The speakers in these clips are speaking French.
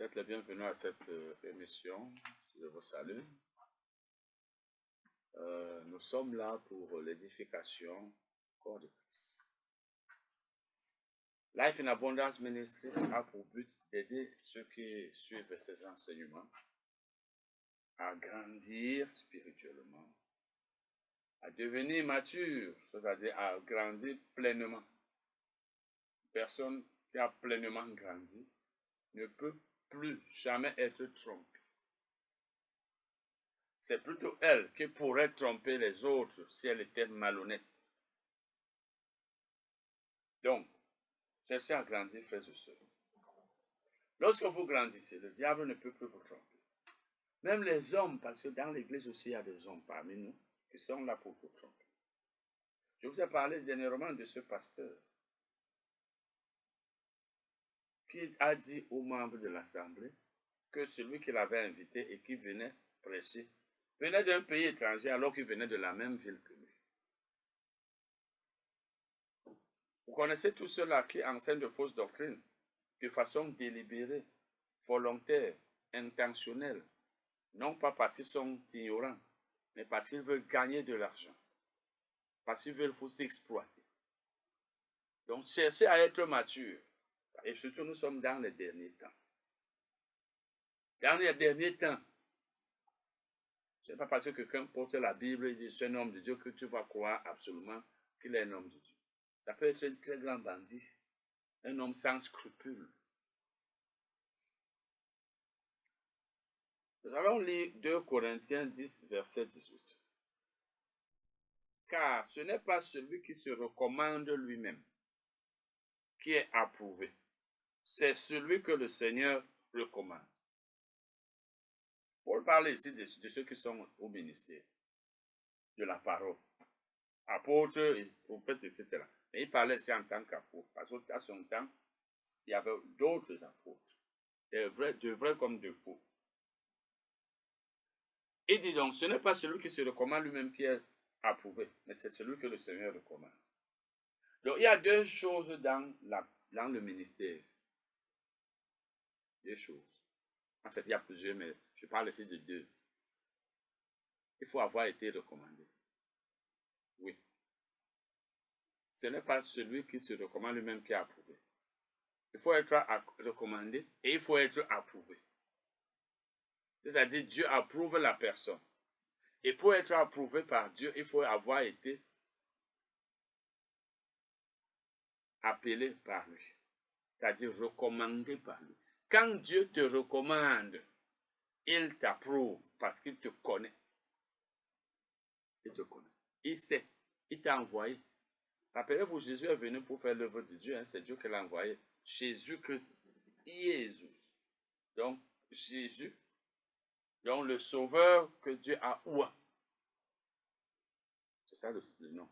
Faites le bienvenu à cette émission. Je vous salue. Nous sommes là pour l'édification du corps de Christ. Life in Abundance Ministries a pour but d'aider ceux qui suivent ces enseignements à grandir spirituellement, à devenir mature, c'est-à-dire à grandir pleinement. Une personne qui a pleinement grandi ne peut plus jamais être trompée. C'est plutôt elle qui pourrait tromper les autres si elle était malhonnête. Donc, cherchez à grandir, frères et sœurs. Lorsque vous grandissez, le diable ne peut plus vous tromper. Même les hommes, parce que dans l'église aussi, il y a des hommes parmi nous qui sont là pour vous tromper. Je vous ai parlé dernièrement de ce pasteur qui a dit aux membres de l'assemblée que celui qu'il avait invité et qui venait prêcher venait d'un pays étranger alors qu'il venait de la même ville que lui. Vous connaissez tous ceux-là qui enseignent de fausses doctrines de façon délibérée, volontaire, intentionnelle, non pas parce qu'ils sont ignorants, mais parce qu'ils veulent gagner de l'argent, parce qu'ils veulent vous exploiter. Donc, cherchez à être mature. Et surtout, nous sommes dans les derniers temps. Dans les derniers temps, ce n'est pas parce que quelqu'un porte la Bible et dit c'est un homme de Dieu que tu vas croire absolument qu'il est un homme de Dieu. Ça peut être un très grand bandit, un homme sans scrupules. Nous allons lire 2 Corinthiens 10, verset 18. Car ce n'est pas celui qui se recommande lui-même qui est approuvé. C'est celui que le Seigneur recommande. Paul parle ici de ceux qui sont au ministère, de la parole, apôtres, prophètes, etc. Mais il parlait ici en tant qu'apôtre, parce qu'à son temps, il y avait d'autres apôtres, de vrais comme de faux. Il dit donc, ce n'est pas celui qui se recommande lui-même qui est approuvé, mais c'est celui que le Seigneur recommande. Donc, il y a deux choses dans le ministère. Deux choses. En fait, il y a plusieurs, mais je parle ici de deux. Il faut avoir été recommandé. Oui. Ce n'est pas celui qui se recommande lui-même qui est approuvé. Il faut être recommandé et il faut être approuvé. C'est-à-dire, Dieu approuve la personne. Et pour être approuvé par Dieu, il faut avoir été appelé par lui. C'est-à-dire recommandé par lui. Quand Dieu te recommande, il t'approuve parce qu'il te connaît. Il te connaît. Il sait. Il t'a envoyé. Rappelez-vous, Jésus est venu pour faire l'œuvre de Dieu. C'est Dieu qui l'a envoyé. Jésus-Christ. Jésus. Donc, Jésus. Donc, le sauveur que Dieu a oint. C'est ça le nom.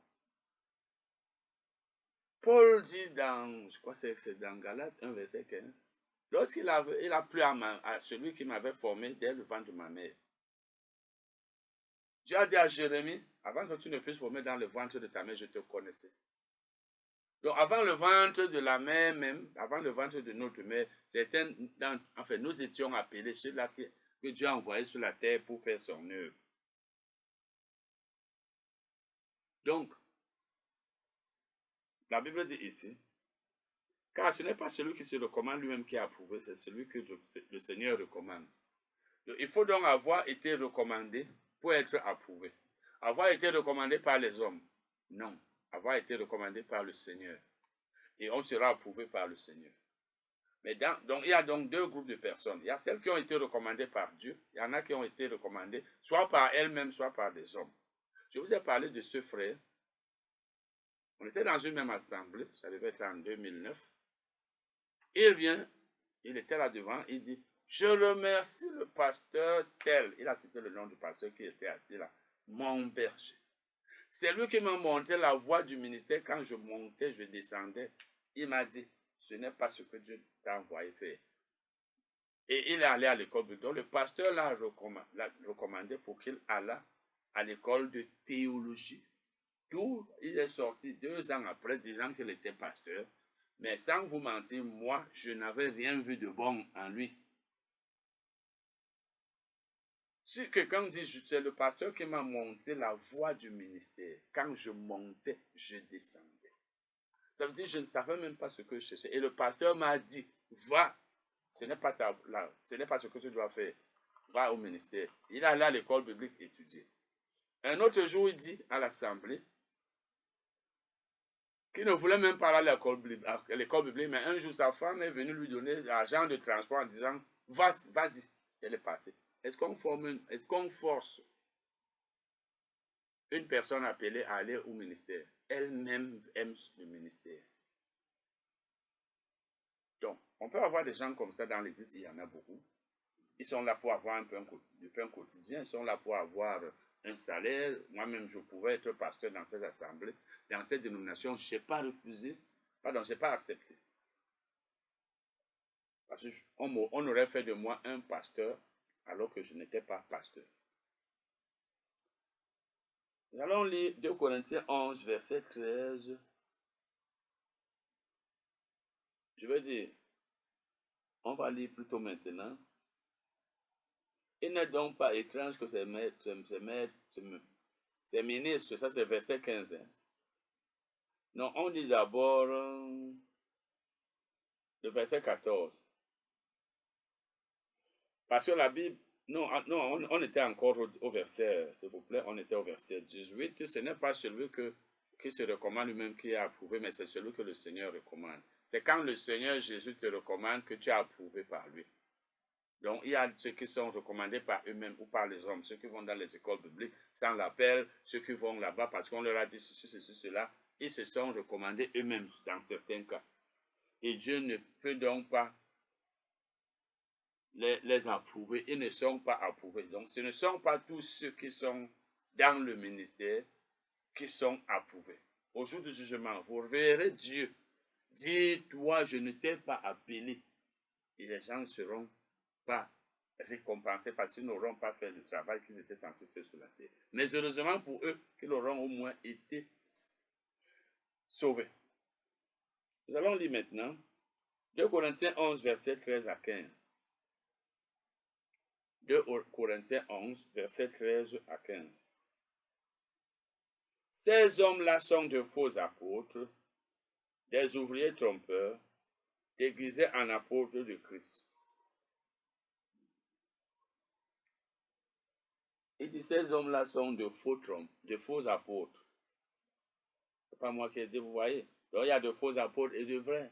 Paul dit dans, je crois que c'est dans Galates 1, verset 15. Lorsqu'il a plu à celui qui m'avait formé dès le ventre de ma mère. Dieu a dit à Jérémie, avant que tu ne fusses formé dans le ventre de ta mère, je te connaissais. Donc avant le ventre de la mère même, avant le ventre de notre mère, nous étions appelés ceux-là que Dieu a envoyés sur la terre pour faire son œuvre. Donc, la Bible dit ici, car ce n'est pas celui qui se recommande lui-même qui est approuvé, c'est celui que le Seigneur recommande. Donc, il faut donc avoir été recommandé pour être approuvé. Avoir été recommandé par les hommes? Non. Avoir été recommandé par le Seigneur. Et on sera approuvé par le Seigneur. Mais donc, il y a donc deux groupes de personnes. Il y a celles qui ont été recommandées par Dieu. Il y en a qui ont été recommandées soit par elles-mêmes, soit par des hommes. Je vous ai parlé de ce frère. On était dans une même assemblée. Ça devait être en 2009. Il vient, il était là devant, il dit, je remercie le pasteur tel. Il a cité le nom du pasteur qui était assis là. Mon berger. C'est lui qui m'a montré la voie du ministère quand je montais, je descendais. Il m'a dit, ce n'est pas ce que Dieu t'a envoyé faire. Et il est allé à l'école. Donc le pasteur l'a recommandé pour qu'il allât à l'école de théologie. D'où il est sorti 2 ans après, disant qu'il était pasteur. Mais sans vous mentir, moi, je n'avais rien vu de bon en lui. Si quelqu'un dit, c'est le pasteur qui m'a monté la voie du ministère, quand je montais, je descendais. Ça veut dire, je ne savais même pas ce que je cherchais. Et le pasteur m'a dit, va, ce n'est pas ce que tu dois faire. Va au ministère. Il allait à l'école biblique étudier. Un autre jour, il dit à l'assemblée qu'il ne voulait même pas aller à l'école biblique, mais un jour, sa femme est venue lui donner l'argent de transport en disant, vas-y, elle est partie. Est-ce qu'on force une personne appelée à aller au ministère? Elle-même aime le ministère. Donc, on peut avoir des gens comme ça dans l'église, il y en a beaucoup. Ils sont là pour avoir un pain quotidien, ils sont là pour avoir un salaire. Moi-même, je pouvais être pasteur dans cette assemblée, dans cette dénomination. Je n'ai pas refusé, pardon, je n'ai pas accepté. Parce qu'on aurait fait de moi un pasteur alors que je n'étais pas pasteur. Nous allons lire 2 Corinthiens 11, verset 13. Je veux dire, on va lire plutôt maintenant. Il n'est donc pas étrange que ces ministres, ça c'est verset 15. Non, on lit d'abord le verset 14. Parce que la Bible, non, on était encore au verset, s'il vous plaît, on était au verset 18. Ce n'est pas celui qui se recommande lui-même qui est approuvé, mais c'est celui que le Seigneur recommande. C'est quand le Seigneur Jésus te recommande que tu es approuvé par lui. Donc, il y a ceux qui sont recommandés par eux-mêmes ou par les hommes, ceux qui vont dans les écoles bibliques sans l'appel, ceux qui vont là-bas parce qu'on leur a dit ceci, cela. Ils se sont recommandés eux-mêmes dans certains cas. Et Dieu ne peut donc pas les approuver. Ils ne sont pas approuvés. Donc, ce ne sont pas tous ceux qui sont dans le ministère qui sont approuvés. Au jour du jugement, vous verrez Dieu dire, toi, je ne t'ai pas appelé. Et les gens ne seront pas récompensés parce qu'ils n'auront pas fait le travail qu'ils étaient censés faire sur la terre. Mais heureusement pour eux, qu'ils auront au moins été sauvés. Nous allons lire maintenant 2 Corinthiens 11, verset 13 à 15. 2 Corinthiens 11, verset 13 à 15. Ces hommes-là sont de faux apôtres, des ouvriers trompeurs, déguisés en apôtres de Christ. Il dit, ces hommes-là sont de faux apôtres. Ce n'est pas moi qui ai dit, vous voyez. Donc, il y a de faux apôtres et de vrais.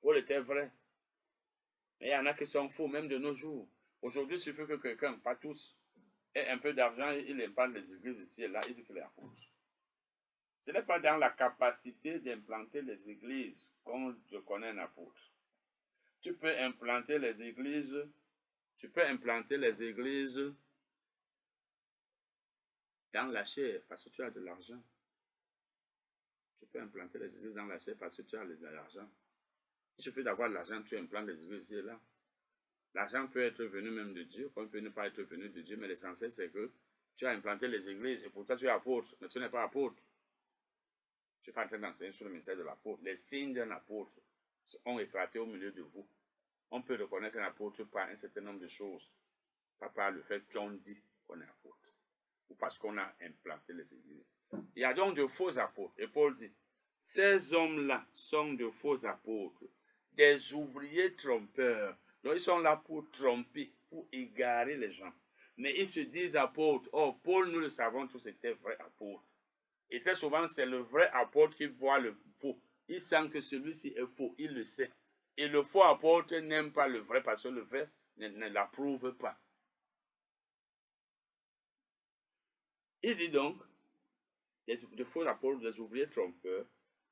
Paul était vrai. Mais il y en a qui sont faux, même de nos jours. Aujourd'hui, il suffit que quelqu'un, pas tous, ait un peu d'argent, il implante les églises ici et là, il dit qu'il est apôtre. Ce n'est pas dans la capacité d'implanter les églises qu'on reconnaît un apôtre. Tu peux implanter les églises dans la chair parce que tu as de l'argent. Tu peux implanter les églises dans la chair parce que tu as de l'argent. Il suffit d'avoir de l'argent, tu implantes les églises ici et là. L'argent peut être venu même de Dieu, comme il peut ne pas être venu de Dieu, mais l'essentiel c'est que tu as implanté les églises et pourtant tu es apôtre, mais tu n'es pas apôtre. Je ne suis pas en train d'enseigner sur le ministère de l'apôtre. Les signes d'un apôtre ont éclaté au milieu de vous. On peut reconnaître un apôtre par un certain nombre de choses, pas par le fait qu'on dit qu'on est apôtre, ou parce qu'on a implanté les églises. Il y a donc de faux apôtres. Et Paul dit, ces hommes-là sont de faux apôtres, des ouvriers trompeurs. Donc ils sont là pour tromper, pour égarer les gens. Mais ils se disent apôtres. Or, Paul, nous le savons tous, était vrai apôtre. Et très souvent, c'est le vrai apôtre qui voit le faux. Il sent que celui-ci est faux, il le sait. Et le faux apôtre n'aime pas le vrai parce que le vrai ne l'approuve pas. Il dit donc, de faux apôtres, des ouvriers trompeurs,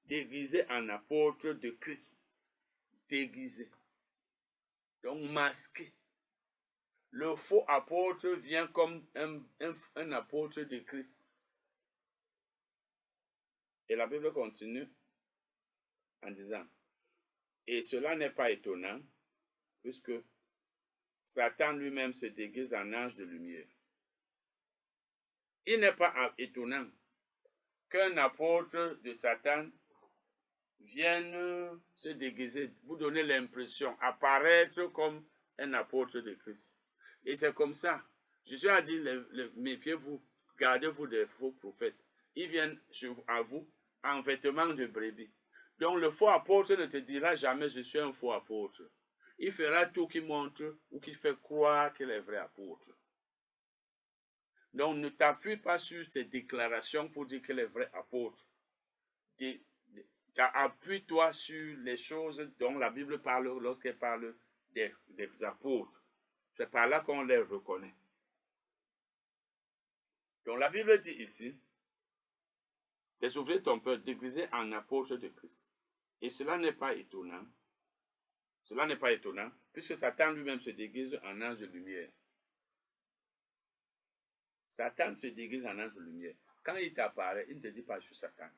déguisés en apôtres de Christ. Déguisés. Donc masqués. Le faux apôtre vient comme un apôtre de Christ. Et la Bible continue en disant, et cela n'est pas étonnant, puisque Satan lui-même se déguise en ange de lumière. Il n'est pas étonnant qu'un apôtre de Satan vienne se déguiser, vous donner l'impression, apparaître comme un apôtre de Christ. Et c'est comme ça. Jésus a dit, méfiez-vous, gardez-vous des faux prophètes. Ils viennent à vous en vêtements de brebis. Donc le faux apôtre ne te dira jamais, je suis un faux apôtre. Il fera tout qui montre ou qui fait croire qu'il est vrai apôtre. Donc ne t'appuie pas sur ces déclarations pour dire qu'il est vrai apôtre. Appuie-toi sur les choses dont la Bible parle lorsqu'elle parle des apôtres. C'est par là qu'on les reconnaît. Donc la Bible dit ici, désouvrir ton peuple, déguisé en apôtre de Christ. Et cela n'est pas étonnant. Cela n'est pas étonnant, puisque Satan lui-même se déguise en ange de lumière. Satan se déguise en ange de lumière. Quand il t'apparaît, il ne te dit pas je suis Satan.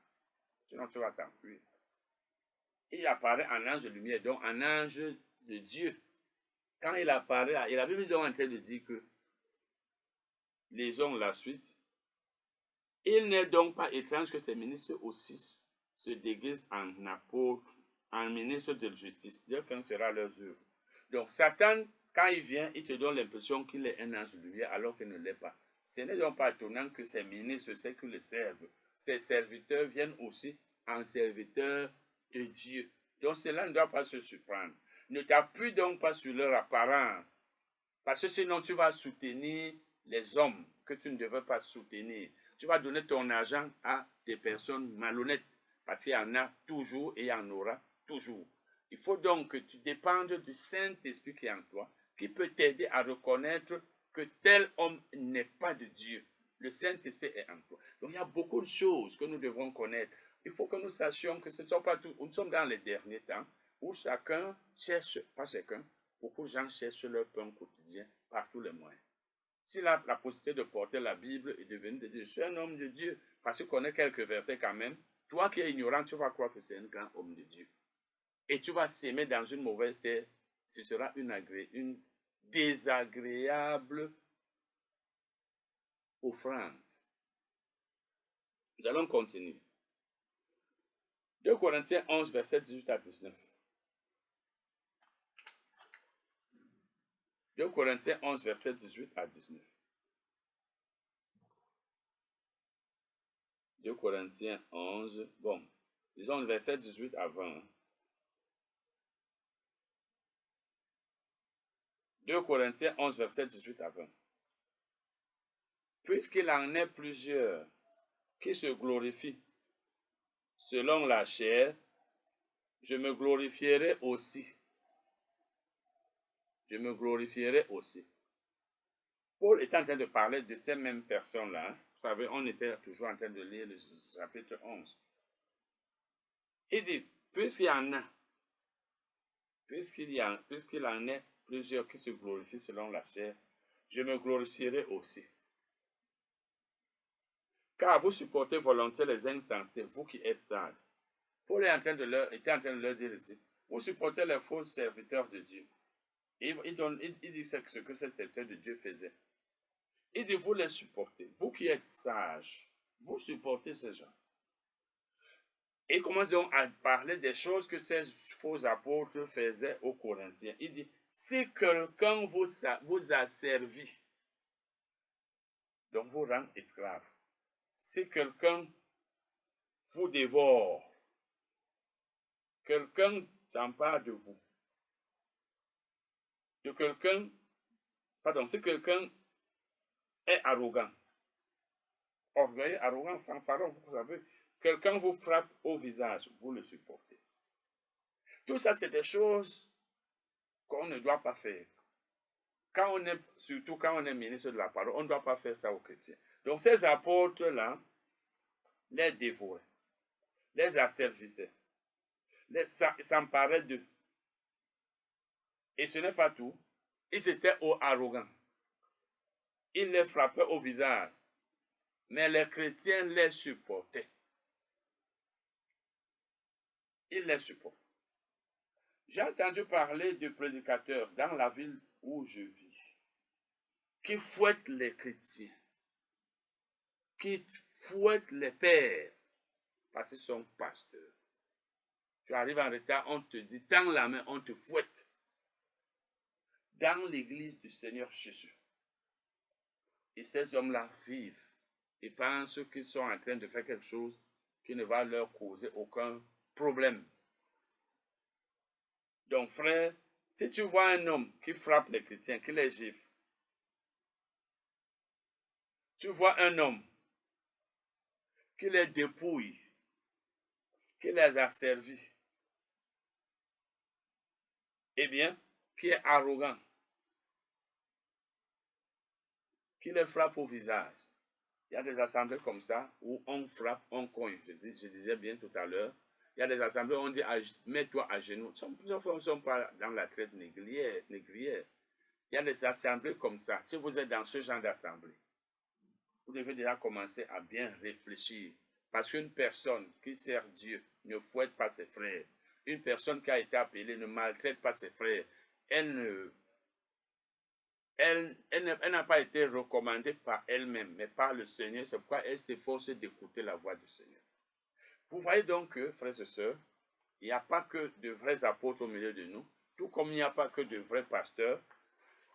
Sinon tu vas t'enfuir. Il apparaît en ange de lumière, donc en ange de Dieu. Quand il apparaît, et la Bible est donc en train de dire que lisons la suite. Il n'est donc pas étrange que ces ministres aussi se déguisent en apôtres, en ministres de justice. Leur fin sera leurs œuvres. Donc Satan, quand il vient, il te donne l'impression qu'il est un ange de lumière alors qu'il ne l'est pas. Ce n'est donc pas étonnant que ces ministres, ceux qui le servent, ces serviteurs viennent aussi en serviteurs de Dieu. Donc cela ne doit pas se surprendre. Ne t'appuie donc pas sur leur apparence, parce que sinon tu vas soutenir les hommes que tu ne devrais pas soutenir. Tu vas donner ton argent à des personnes malhonnêtes, parce qu'il y en a toujours et il y en aura toujours. Il faut donc que tu dépendes du Saint-Esprit qui est en toi, qui peut t'aider à reconnaître que tel homme n'est pas de Dieu. Le Saint-Esprit est en toi. Donc il y a beaucoup de choses que nous devons connaître. Il faut que nous sachions que ce ne sont pas tout. Nous sommes dans les derniers temps où chacun cherche, pas chacun, beaucoup de gens cherchent leur pain quotidien par tous les moyens. S'il a la possibilité de porter la Bible et de venir de dire, je suis un homme de Dieu, parce qu'il connaît quelques versets quand même, toi qui es ignorant, tu vas croire que c'est un grand homme de Dieu. Et tu vas s'aimer dans une mauvaise terre, ce sera une désagréable offrande. Nous allons continuer. 2 Corinthiens 11, verset 18 à 19. 2 Corinthiens 11, verset 18 à 19. 2 Corinthiens 11, bon, disons le verset 18 à 20. 2 Corinthiens 11, verset 18 à 20. Puisqu'il en est plusieurs qui se glorifient selon la chair, je me glorifierai aussi. Je me glorifierai aussi. Paul est en train de parler de ces mêmes personnes-là. Vous savez, on était toujours en train de lire le chapitre 11. Il dit, puisqu'il en est plusieurs qui se glorifient selon la chair, je me glorifierai aussi. Car vous supportez volontiers les insensés, vous qui êtes sages. Paul était en train de leur dire ici, vous supportez les faux serviteurs de Dieu. Il dit ce que ces serviteurs de Dieu faisaient. Il dit, vous les supportez. Vous qui êtes sages, vous supportez ces gens. Et il commence donc à parler des choses que ces faux apôtres faisaient aux Corinthiens. Il dit, si quelqu'un vous a servi, donc vous rend esclave. Si quelqu'un vous dévore, quelqu'un s'empare de vous, si quelqu'un est arrogant, orgueilleux, arrogant, fanfaron, vous savez, quelqu'un vous frappe au visage, vous le supportez. Tout ça, c'est des choses qu'on ne doit pas faire. Surtout quand on est ministre de la parole, on ne doit pas faire ça aux chrétiens. Donc ces apôtres-là, les dévoraient, les asservissaient, s'emparaient d'eux. Et ce n'est pas tout. Ils étaient arrogants. Ils les frappaient au visage. Mais les chrétiens les supportaient. Ils les supportent. J'ai entendu parler de prédicateurs dans la ville où je vis qui fouettent les chrétiens, qui fouettent les pères parce qu'ils sont pasteurs. Tu arrives en retard, on te dit, tends la main, on te fouette. Dans l'église du Seigneur Jésus. Et ces hommes-là vivent et pensent qu'ils sont en train de faire quelque chose qui ne va leur causer aucun problème. Donc, frère, si tu vois un homme qui frappe les chrétiens, qui les gifle, tu vois un homme qui les dépouille, qui les a servis, eh bien, qui est arrogant, qui les frappe au visage. Il y a des assemblées comme ça où on frappe, on cogne. Je disais bien tout à l'heure. Il y a des assemblées où on dit mets-toi à genoux. Plusieurs fois, nous ne sommes pas dans la traite négrière. Il y a des assemblées comme ça. Si vous êtes dans ce genre d'assemblée, vous devez déjà commencer à bien réfléchir. Parce qu'une personne qui sert Dieu ne fouette pas ses frères. Une personne qui a été appelée ne maltraite pas ses frères. Elle n'a pas été recommandée par elle-même, mais par le Seigneur. C'est pourquoi elle s'efforce d'écouter la voix du Seigneur. Vous voyez donc que, frères et sœurs, il n'y a pas que de vrais apôtres au milieu de nous, tout comme il n'y a pas que de vrais pasteurs.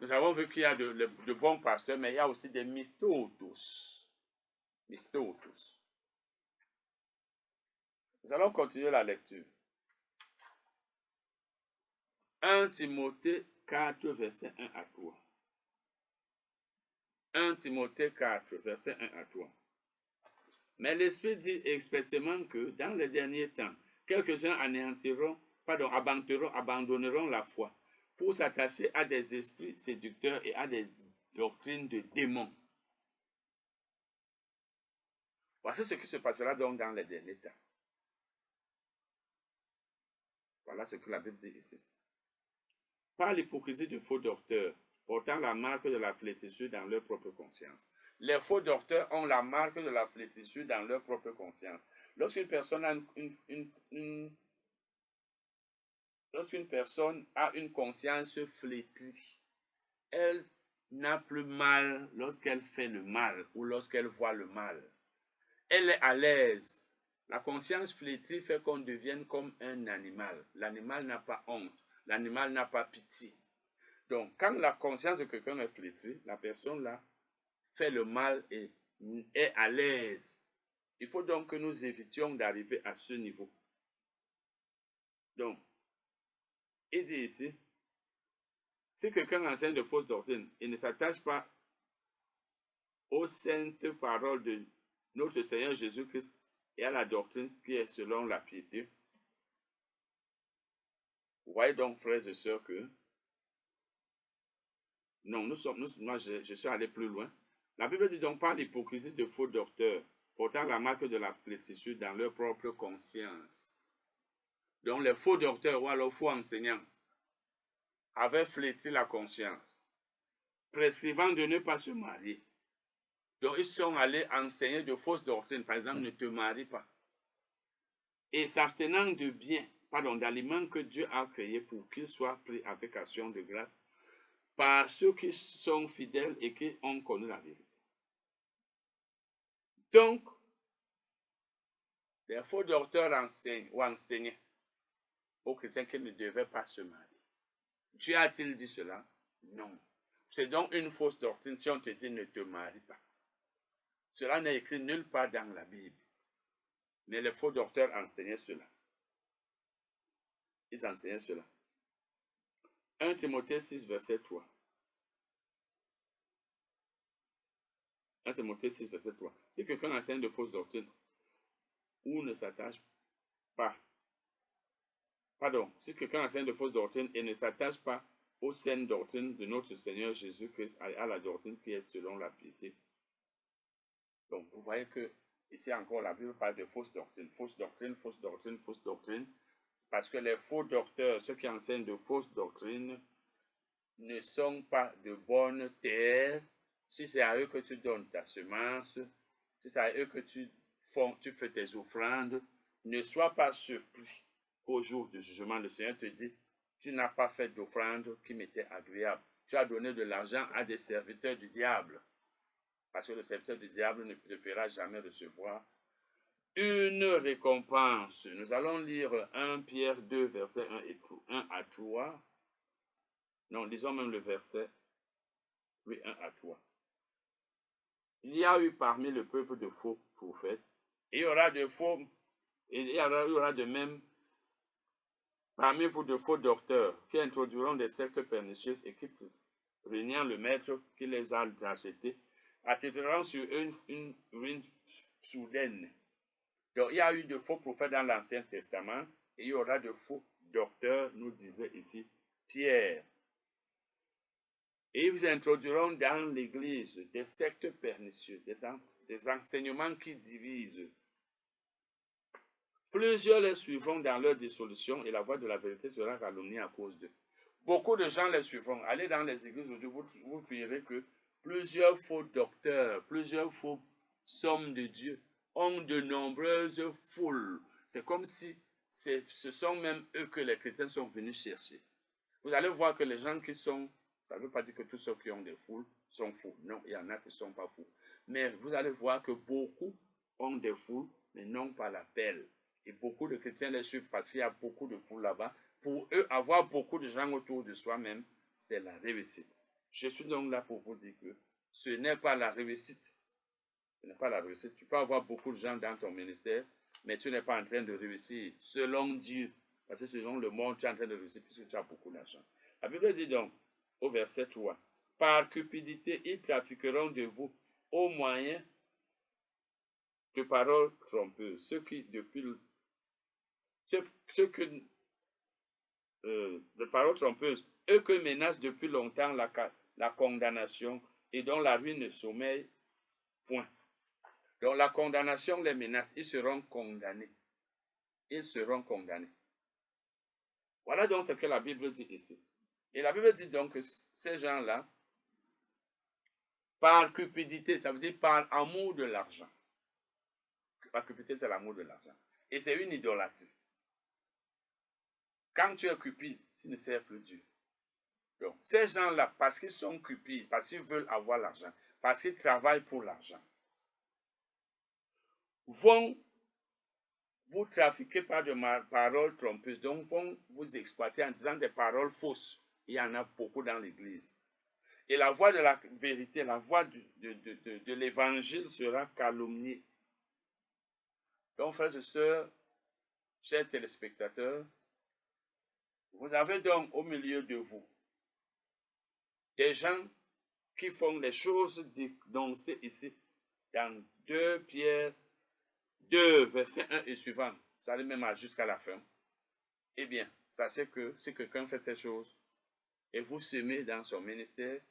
Nous avons vu qu'il y a de bons pasteurs, mais il y a aussi des mistótos. Mistótos. Nous allons continuer la lecture. 1 Timothée 4, verset 1 à 3. 1 Timothée 4, verset 1 à 3. Mais l'Esprit dit expressément que dans les derniers temps, quelques-uns abandonneront la foi pour s'attacher à des esprits séducteurs et à des doctrines de démons. Voici ce qui se passera donc dans les derniers temps. Voilà ce que la Bible dit ici. Par l'hypocrisie de faux docteurs, portant la marque de la flétrissure dans leur propre conscience. Les faux docteurs ont la marque de la flétrissure dans leur propre conscience. Lorsqu'une personne a une conscience flétrie, elle n'a plus mal lorsqu'elle fait le mal ou lorsqu'elle voit le mal. Elle est à l'aise. La conscience flétrie fait qu'on devienne comme un animal. L'animal n'a pas honte. L'animal n'a pas pitié. Donc, quand la conscience de quelqu'un est flétrie, la personne là fait le mal et est à l'aise. Il faut donc que nous évitions d'arriver à ce niveau. Donc, il dit ici, si quelqu'un enseigne de fausses doctrines, il ne s'attache pas aux saintes paroles de notre Seigneur Jésus-Christ et à la doctrine qui est selon la piété. Vous voyez donc, frères et sœurs, que non, moi je suis allé plus loin. La Bible dit donc par l'hypocrisie de faux docteurs, portant la marque de la flétrissure dans leur propre conscience. Donc les faux docteurs ou alors faux enseignants avaient flétri la conscience, prescrivant de ne pas se marier. Donc ils sont allés enseigner de fausses doctrines, par exemple, ne te marie pas. Et s'abstenant de biens, d'aliments que Dieu a créés pour qu'ils soient pris avec action de grâce par ceux qui sont fidèles et qui ont connu la vérité. Donc, les faux docteurs enseignaient aux chrétiens qu'ils ne devaient pas se marier. Dieu a-t-il dit cela? Non. C'est donc une fausse doctrine si on te dit ne te marie pas. Cela n'est écrit nulle part dans la Bible. Mais les faux docteurs enseignaient cela. Ils enseignaient cela. 1 Timothée 6, verset 3. 1 Timothée 6, verset 3. Si quelqu'un enseigne de fausses doctrines ou ne s'attache pas, si quelqu'un enseigne de fausses doctrines et ne s'attache pas aux saines doctrines de notre Seigneur Jésus-Christ, à la doctrine qui est selon la piété. Donc, vous voyez que ici encore, la Bible parle de fausses doctrines. Fausses doctrines, fausses doctrines, fausses doctrines. Parce que les faux docteurs, ceux qui enseignent de fausses doctrines, ne sont pas de bonne terre. Si c'est à eux que tu donnes ta semence, si c'est à eux que tu fais tes offrandes, ne sois pas surpris qu'au jour du jugement, le Seigneur te dit, tu n'as pas fait d'offrande qui m'était agréable. Tu as donné de l'argent à des serviteurs du diable. Parce que le serviteur du diable ne te fera jamais recevoir une récompense. Nous allons lire 1 Pierre 2, verset 1 à 3. Non, lisons même le verset 1 à 3. il y a eu parmi le peuple de faux prophètes, et il y aura de faux, et il y aura de même parmi vous de faux docteurs qui introduiront des sectes pernicieuses et qui, régnant le maître qui les a achetés, attireront sur eux une ruine soudaine. Donc, il y a eu de faux prophètes dans l'Ancien Testament et il y aura de faux docteurs, nous disait ici Pierre. Et ils vous introduiront dans l'Église des sectes pernicieuses, des enseignements qui divisent. Plusieurs les suivront dans leur dissolution et la voie de la vérité sera calomniée à cause d'eux. Beaucoup de gens les suivront. Allez dans les églises aujourd'hui, vous verrez que plusieurs faux docteurs, plusieurs faux hommes de Dieu ont de nombreuses foules. C'est comme si ce sont même eux que les chrétiens sont venus chercher. Vous allez voir que les gens qui sont, ça ne veut pas dire que tous ceux qui ont des foules sont fous. Non, il y en a qui ne sont pas fous. Mais vous allez voir que beaucoup ont des foules, mais n'ont pas l'appel. Et beaucoup de chrétiens les suivent parce qu'il y a beaucoup de foules là-bas. Pour eux, avoir beaucoup de gens autour de soi-même, c'est la réussite. Je suis donc là pour vous dire que ce n'est pas la réussite. Ce n'est pas la réussite. Tu peux avoir beaucoup de gens dans ton ministère, mais tu n'es pas en train de réussir selon Dieu. Parce que selon le monde, tu es en train de réussir puisque tu as beaucoup d'argent. La Bible dit donc, au verset 3, « Par cupidité, ils trafiqueront de vous au moyen de paroles trompeuses. » Ceux qui, depuis de paroles trompeuses, eux que menacent depuis longtemps la condamnation et dont la ruine ne sommeille point. Donc la condamnation les menace, ils seront condamnés. Ils seront condamnés. Voilà donc ce que la Bible dit ici. Et la Bible dit donc que ces gens-là, par cupidité, ça veut dire par amour de l'argent. La cupidité, c'est l'amour de l'argent. Et c'est une idolâtrie. Quand tu es cupide, tu ne sers plus Dieu. Donc, ces gens-là, parce qu'ils sont cupides, parce qu'ils veulent avoir l'argent, parce qu'ils travaillent pour l'argent, vont vous trafiquer par de paroles trompeuses, donc vont vous exploiter en disant des paroles fausses. Il y en a beaucoup dans l'Église. Et la voix de la vérité, la voix de l'Évangile sera calomniée. Donc, frères et sœurs, chers téléspectateurs, vous avez donc au milieu de vous des gens qui font les choses dénoncées ici dans 2 Pierre 2, verset 1 et suivant. Vous allez même jusqu'à la fin. Eh bien, sachez que si quelqu'un fait ces choses et vous semez dans son ministère,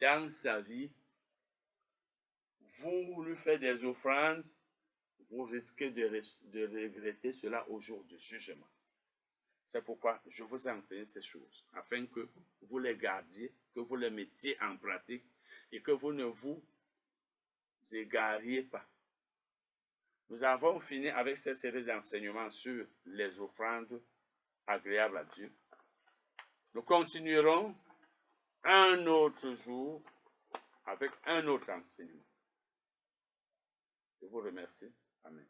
dans sa vie, vous lui faites des offrandes, vous risquez de regretter cela au jour du jugement. C'est pourquoi je vous ai enseigné ces choses, afin que vous les gardiez, que vous les mettiez en pratique et que vous ne vous égariez pas. Nous avons fini avec cette série d'enseignements sur les offrandes agréables à Dieu. Nous continuerons un autre jour avec un autre enseignement. Je vous remercie. Amen.